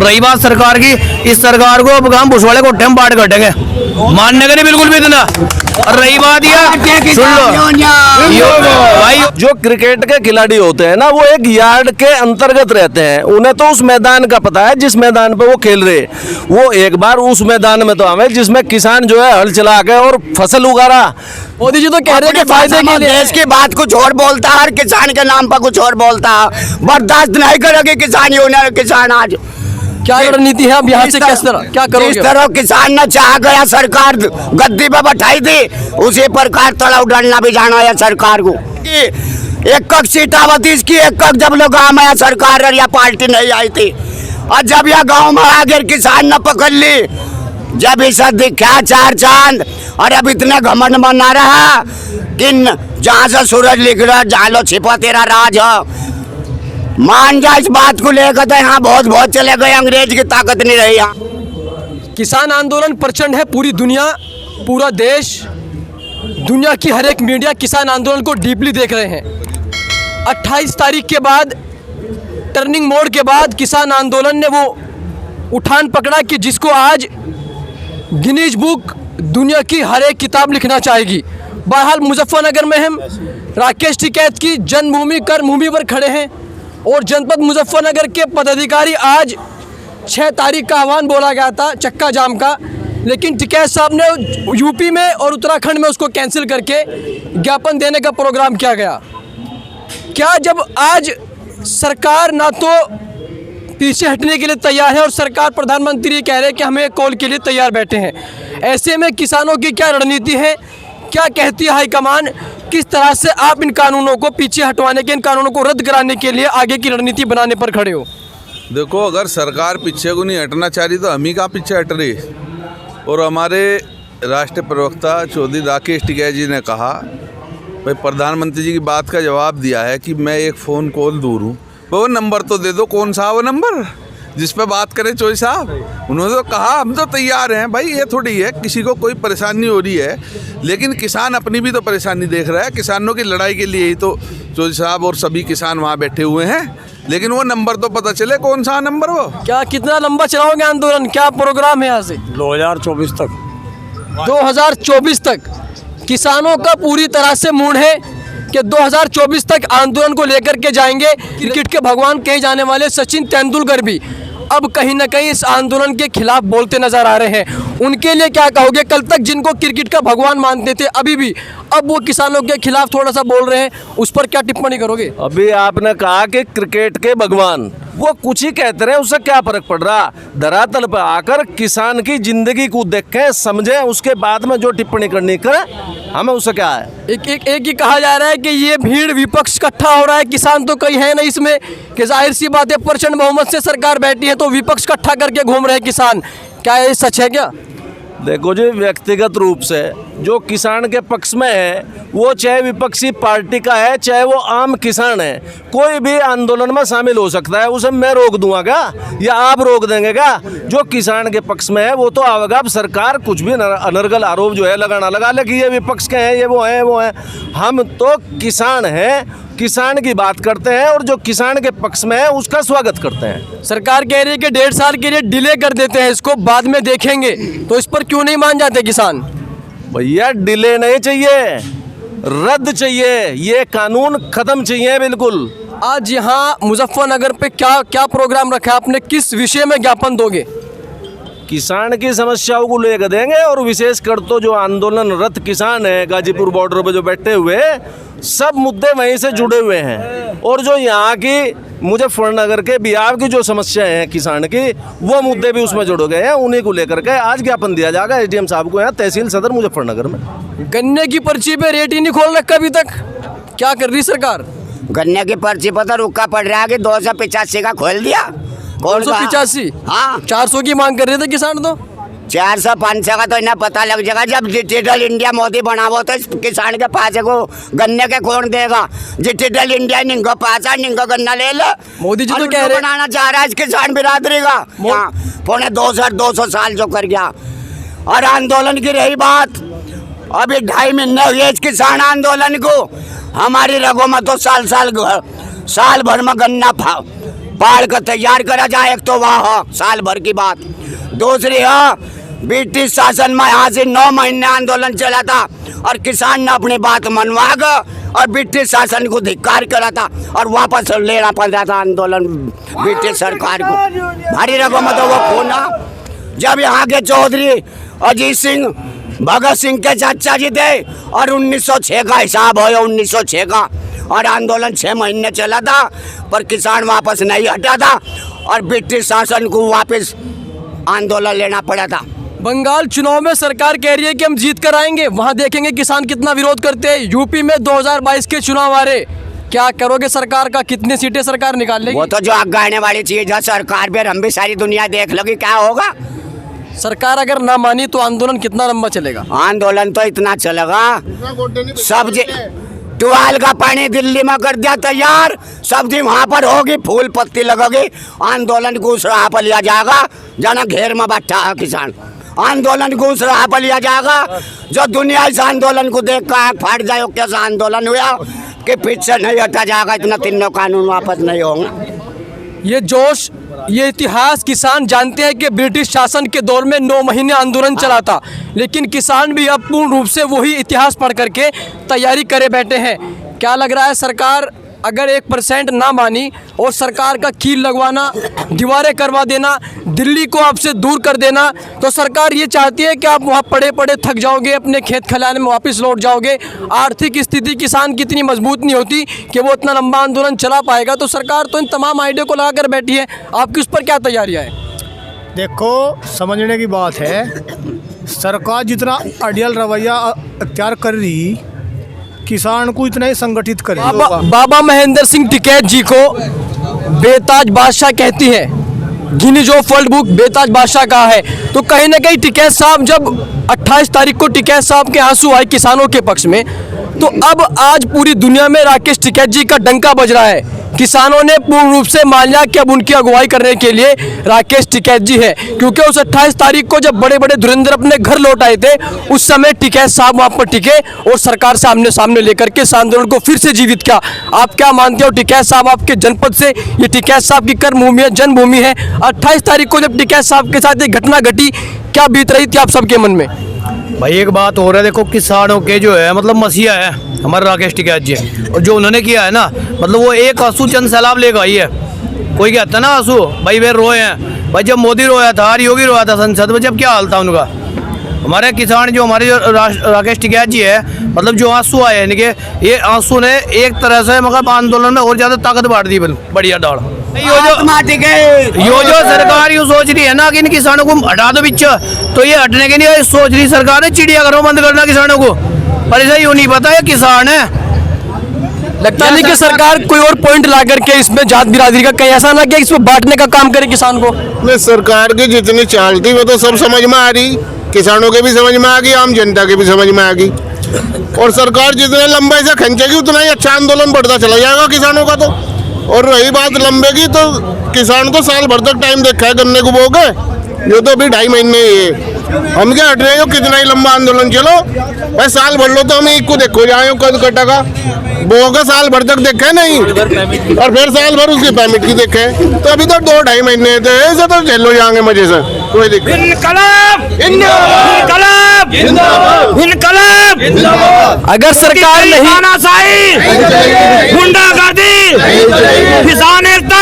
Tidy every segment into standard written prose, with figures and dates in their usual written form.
रही बात सरकार की, इस सरकार को अब हम भुसवाड़े को टाइम बाट कटेंगे, मानने का नहीं बिल्कुल भी इतना। और रही बात ये सुन लो भाई, जो क्रिकेट के खिलाड़ी होते हैं ना, वो एक यार्ड के अंतर्गत रहते हैं, उन्हें तो उस मैदान का पता है जिस मैदान पे वो खेल रहे। वो एक बार उस मैदान में तो हमें जिसमें किसान जो है हल चला के और फसल उगा रहा। मोदी जी तो कह रहे हैं कि फायदे के लिए देश की बात कुछ और बोलता है, हर किसान के नाम पर कुछ और बोलता है। बर्दाश्त नहीं करेगी किसान यूनियन, किसान आज क्या रणनीति है अब यहाँ से किस तरह क्या करोगे? जिस तरह किसान ने चाह गया सरकार गद्दी पे बैठाई थी, उसी प्रकार तलाव डालना भी जाना है सरकार को। एक सीट आवती की एक जब लोग गाँव में सरकार या पार्टी नहीं आई थी, और जब यह गाँव में आगे किसान ने पकड़ ली, जब इसे दिखा चार चांद, और अब इतने घमंड बना रहा कि जहाँ से सूरज लिख रहा जहाँ लो छिपा तेरा राज है। मान जा इस बात को लेकर, तो यहाँ बहुत बहुत चले गए, अंग्रेज की ताकत नहीं रही यहाँ। किसान आंदोलन प्रचंड है, पूरी दुनिया, पूरा देश, दुनिया की हर एक मीडिया किसान आंदोलन को डीपली देख रहे हैं। 28 तारीख के बाद, टर्निंग मोड़ के बाद किसान आंदोलन ने वो उठान पकड़ा कि जिसको आज गिनीज बुक दुनिया की हर एक किताब लिखना चाहेगी। बहरहाल मुजफ्फरनगर में हम राकेश टिकैत की जन्मभूमि कर्मभूमि पर खड़े हैं, और जनपद मुजफ्फरनगर के पदाधिकारी आज 6 तारीख का आह्वान बोला गया था चक्का जाम का, लेकिन टिकैत साहब ने यूपी में और उत्तराखंड में उसको कैंसिल करके ज्ञापन देने का प्रोग्राम किया गया। क्या जब आज सरकार ना तो पीछे हटने के लिए तैयार है और सरकार प्रधानमंत्री कह रहे हैं कि हमें कॉल के लिए तैयार बैठे हैं, ऐसे में किसानों की क्या रणनीति है, क्या कहती है हाईकमान, किस तरह से आप इन कानूनों को पीछे हटवाने के, इन कानूनों को रद्द कराने के लिए आगे की रणनीति बनाने पर खड़े हो? देखो, अगर सरकार पीछे को नहीं हटना चाह रही तो हम ही कहाँ पीछे हट रही। और हमारे राष्ट्रीय प्रवक्ता चौधरी राकेश टिकैत जी ने कहा, भाई प्रधानमंत्री जी की बात का जवाब दिया है कि मैं एक फ़ोन कॉल दूर हूँ, वो नंबर तो दे दो, कौन सा वो नंबर जिस पे बात करें चौधरी साहब। उन्होंने तो कहा हम तो तैयार हैं। भाई ये थोड़ी है किसी को कोई परेशानी हो रही है, लेकिन किसान अपनी भी तो परेशानी देख रहा है। किसानों की लड़ाई के लिए ही तो चौधरी साहब और सभी किसान वहाँ बैठे हुए हैं, लेकिन वो नंबर तो पता चले कौन सा नंबर वो। क्या कितना लंबा चलाओगे आंदोलन, क्या प्रोग्राम है यहाँ से? 2024 तक। 2024 तक किसानों का पूरी तरह से मूड है कि 2024 तक आंदोलन को लेकर के जाएंगे। क्रिकेट के भगवान कहे जाने वाले सचिन तेंदुलकर भी अब कहीं ना कहीं इस आंदोलन के खिलाफ बोलते नजर आ रहे हैं। उनके लिए क्या कहोगे? कल तक जिनको क्रिकेट का भगवान मानते थे, अभी भी अब वो किसानों के खिलाफ थोड़ा सा बोल रहे हैं, उस पर क्या टिप्पणी करोगे? अभी आपने कहा कि क्रिकेट के भगवान, वो कुछ ही कहते रहे, उससे क्या फर्क पड़ रहा? धरातल पर आकर किसान की जिंदगी को देखें, समझें, उसके बाद में जो टिप्पणी करनी करें, हमें उससे क्या है। एक ही कहा जा रहा है कि ये भीड़ विपक्ष इकट्ठा हो रहा है, किसान तो कहीं है नहीं इसमें, कि जाहिर सी बात है प्रचंड बहुमत से सरकार बैठी है तो विपक्ष इकट्ठा करके घूम रहे हैं किसान। क्या ये सच है क्या? देखो जी, व्यक्तिगत रूप से जो किसान के पक्ष में है, वो चाहे विपक्षी पार्टी का है, चाहे वो आम किसान है, कोई भी आंदोलन में शामिल हो सकता है। उसे मैं रोक दूंगा क्या, या आप रोक देंगे क्या? जो किसान के पक्ष में है वो तो आवेगा। अब सरकार कुछ भी अनर्गल आरोप जो है लगाना लगा ले कि ये विपक्ष के हैं, ये वो हैं। हम तो किसान हैं, किसान की बात करते हैं, और जो किसान के पक्ष में है उसका स्वागत करते हैं। सरकार कह रही है कि 1.5 साल के लिए डिले कर देते हैं, इसको बाद में देखेंगे, तो इस पर क्यों नहीं मान जाते किसान? भैया डिले नहीं चाहिए, रद्द चाहिए, ये कानून खत्म चाहिए बिल्कुल। आज यहाँ मुजफ्फरनगर पे क्या प्रोग्राम रखा है आपने, किस विषय में ज्ञापन दोगे? किसान की समस्याओं को लेकर देंगे, और विशेषकर तो जो आंदोलनरत किसान है गाजीपुर बॉर्डर पे जो बैठे हुए, सब मुद्दे वहीं से जुड़े हुए हैं। और जो यहाँ की मुजफ्फरनगर के बिहार की जो समस्याएं हैं किसान की, वो मुद्दे भी उसमें जुड़ गए हैं। उन्हीं को लेकर के आज ज्ञापन दिया जाएगा एसडीएम साहब को यहाँ तहसील सदर मुजफ्फरनगर में। गन्ने की पर्ची पे रेट ही नहीं खोल रखा अभी तक, क्या कर रही सरकार? गन्ने की पर्ची पर तो रुका पड़ रहा है कि 285 का खोल दिया। 285? हाँ, 400 की मांग कर रहे थे किसान तो। 400-500 का तो इन्हें पता लग जाएगा जब डिजिटल इंडिया मोदी बनावो, तो किसान के पास को गन्ने के कौन देगा? डिजिटल इंडिया निंगो पासा निंगो गन्ना ले ले। मोदी जी तो कह रहे बनाना चाह रहा है इस किसान बिरादरी का, पौने 200 साल जो कर गया। और आंदोलन की रही बात, अभी 2.5 महीने हुए इस किसान आंदोलन को, हमारी रगों में तो साल भर में गन्ना पाड़ कर तैयार करा जाए। एक तो वह साल भर की बात, दूसरी है ब्रिटिश शासन में यहाँ से 9 महीने आंदोलन चला था और किसान ने अपनी बात मनवा कर और ब्रिटिश शासन को धिक्कार करा था और वापस लेना पड़ रहा था आंदोलन ब्रिटिश सरकार को। भारी रकम तो वो खोना जब यहाँ के चौधरी अजीत सिंह भगत सिंह के चाचा जी थे और 1906 का हिसाब हो, 1906 का, और आंदोलन 6 महीने चला था पर किसान वापस नहीं हटा था और ब्रिटिश शासन को वापस आंदोलन लेना पड़ा था। बंगाल चुनाव में सरकार कह रही है कि हम जीत कर आएंगे, वहां देखेंगे किसान कितना विरोध करते हैं। यूपी में 2022 के चुनाव आ रहे, क्या करोगे सरकार का? कितनी सीटें सरकार निकाल लेगी? वो तो जो आगे आने वाली चीज है सरकार पे हम भी सारी दुनिया देख लोगी क्या होगा। सरकार अगर ना मानी तो आंदोलन कितना लंबा चलेगा? आंदोलन तो इतना चलेगा, सब्जी टुवाल का पानी दिल्ली में कर दिया तैयार, सब्जी वहाँ पर होगी, फूल पत्ती लगेगी, आंदोलन घूस रहा पर लिया जाएगा। जाना घेर में बैठा है किसान, आंदोलन घूस रहा पर लिया जाएगा। जो दुनिया इस आंदोलन को देख कर फाट जाए कैसा आंदोलन हुआ कि पीछे नहीं हटा जाएगा, इतना तीनों कानून वापस नहीं होंगे। ये जोश, ये इतिहास किसान जानते हैं कि ब्रिटिश शासन के दौर में 9 महीने आंदोलन चला था, लेकिन किसान भी अब पूर्ण रूप से वही इतिहास पढ़ करके तैयारी करे बैठे हैं। क्या लग रहा है, सरकार अगर 1% ना मानी और सरकार का कील लगवाना, दीवारें करवा देना, दिल्ली को आपसे दूर कर देना, तो सरकार ये चाहती है कि आप वहाँ पड़े पड़े थक जाओगे, अपने खेत खलिहान में वापस लौट जाओगे। आर्थिक स्थिति किसान की इतनी मजबूत नहीं होती कि वो इतना लंबा आंदोलन चला पाएगा। तो सरकार तो इन तमाम आइडिया को लगा कर बैठी है, आपकी उस पर क्या तैयारियाँ हैं? देखो, समझने की बात है, सरकार जितना अड़ियल रवैया अख्तियार कर रही, किसान को इतना ही संगठित करे। बाबा महेंद्र सिंह टिकैत जी को बेताज बादशाह कहती है, गिनीज ऑफ वर्ल्ड बुक बेताज बादशाह कहा है। तो कहीं ना कहीं टिकैत साहब, जब 28 तारीख को टिकैत साहब के आंसू आए किसानों के पक्ष में, तो अब आज पूरी दुनिया में राकेश टिकैत जी का डंका बज रहा है। किसानों ने पूर्ण रूप से मान लिया कि अब उनकी अगुवाई करने के लिए राकेश टिकैत जी है, क्योंकि उस 28 तारीख को जब बड़े बड़े धुरंधर अपने घर लौट आए थे, उस समय टिकैत साहब वहाँ पर टिके और सरकार सामने सामने लेकर के इस आंदोलन को फिर से जीवित किया। आप क्या मानते हो, टिकैत साहब आपके जनपद से, ये टिकैत साहब की कर्मभूमि है, जन्मभूमि है, 28 तारीख को जब टिकैत साहब के साथ एक घटना घटी, क्या बीत रही थी आप सबके मन में? भाई एक बात हो रहा है, देखो किसानों के जो है मतलब मसीहा है हमारे राकेश टिकैत जी, और जो उन्होंने किया है ना, मतलब वो एक आंसू चंद सैलाब लेकर आई है। कोई कहता है ना आंसू, भाई वे रोए हैं। भाई जब मोदी रोया था, योगी रोया था संसद में, जब क्या हाल था उनका। हमारे किसान जो हमारे जो राकेश टिकैत जी है, मतलब जो आंसू आए हैं इनके, ये आंसू ने एक तरह से मतलब आंदोलन में और ज़्यादा ताकत बांट दी, बढ़िया डाल। यो जो सरकार यूँ सोच रही है ना कि इन किसानों को हटा दो बीच, तो ये हटने के लिए सोच रही सरकार है चिड़ियाघरों बंद करना किसानों को, पर ऐसा यूँ नहीं पता है किसान है। लगता नहीं कि सरकार कोई और पॉइंट ला करके इसमें जात बिरादरी का, कहीं ऐसा ना कि इसमें बांटने का काम करे किसान को? नहीं, सरकार की जितनी चाल थी वो तो सब समझ में आ रही, किसानों के भी समझ में आ गई, आम जनता के भी समझ में आ गई। और सरकार जितने लंबे से खींचेगी उतना ही अच्छा आंदोलन बढ़ता चला जाएगा किसानों का। तो और रही बात लंबे की, तो किसान तो साल भर तक टाइम देखा है गन्ने को बोगे, ये तो अभी 2.5 महीने ही है। हम क्या हट रहे हो, कितना ही लंबा आंदोलन चलो भाई, साल भर लो तो हम एक को देखो जाए कद कटा का बोगा, साल भर तक देखे नहीं, और फिर साल भर उसके परमिट की देखे, तो अभी तो 2-2.5 महीने थे, ऐसे तो झेलो जाएंगे मजे से, कोई दिक्कत। अगर सरकार नहीं, किसान एकता,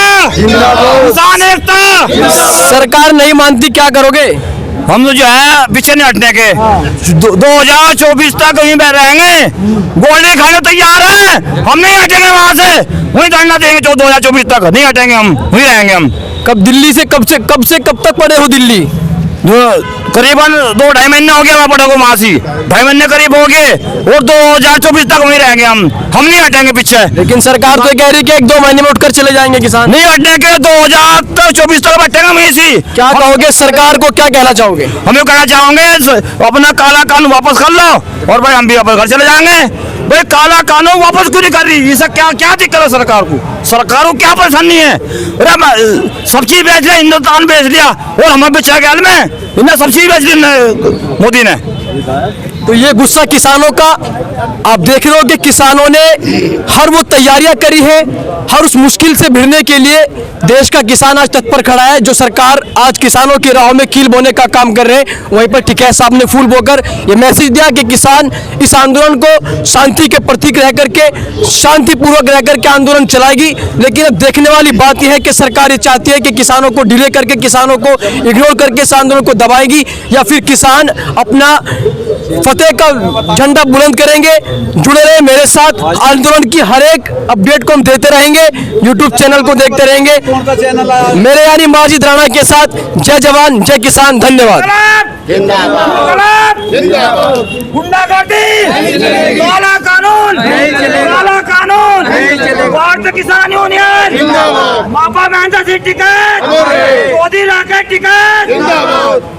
सरकार नहीं मानती, क्या करोगे? हम तो जो है पीछे नहीं हटने के, 2024 तक वहीं पे रहेंगे, गोली खाने तैयार है, हम नहीं हटेंगे वहाँ से, वहीं धरना देंगे 2024 तक, नहीं हटेंगे हम, वहीं रहेंगे हम। कब दिल्ली से कब तक पड़े हो दिल्ली? करीबन 2-2.5 महीने हो गया वहाँ पड़े को, मासी 2.5 महीने करीब हो गए, और 2024 तक वहीं रहेंगे हम नहीं हटेंगे पीछे। लेकिन सरकार तो कह रही है कि 1-2 महीने में उठकर चले जाएंगे किसान। नहीं हटने के, 2024 तक बैठेंगे वहीं से। क्या कहोगे सरकार को, क्या कहना चाहोगे? हम ये कहना चाहोगे अपना काला कानून वापस कर लो, और भाई हम भी वापस घर चले जाएंगे। भाई काला कानून वापस क्यों नहीं कर रही, इसका क्या दिक्कत है सरकार को? सरकार को क्या परेशानी है? अरे सब चीज बेच लिया, हिंदुस्तान बेच लिया, और हमें बेचा गया में इन्हें सब चीज बेच ली मोदी ने। तो ये गुस्सा किसानों का, आप देख रहे हो कि किसानों ने हर वो तैयारियां करी है हर उस मुश्किल से भिड़ने के लिए देश का किसान आज तत्पर खड़ा है। जो सरकार आज किसानों की राहों में कील बोने का काम कर रहे हैं, वहीं पर टिकैत साहब ने फूल बोकर ये मैसेज दिया कि किसान इस आंदोलन को शांति के प्रतीक रह करके, शांतिपूर्वक रह करके आंदोलन चलाएगी। लेकिन अब देखने वाली बात यह है कि सरकार ये चाहती है कि किसानों को डिले करके, किसानों को इग्नोर करके इस आंदोलन को दबाएगी, या फिर किसान अपना फतेह का झंडा बुलंद करेंगे। जुड़े रहे मेरे साथ, आंदोलन की हर एक अपडेट को हम देते रहेंगे, यूट्यूब चैनल को देखते रहेंगे। मेरे यानी माजिद राणा के साथ, जय जवान जय किसान, धन्यवाद। गुंडागर्दी, काला कानून, काला कानून, भारतीय किसान यूनियन, मापा महेंद्र सिंह टिकैत, मोदी राकेश टिकैत।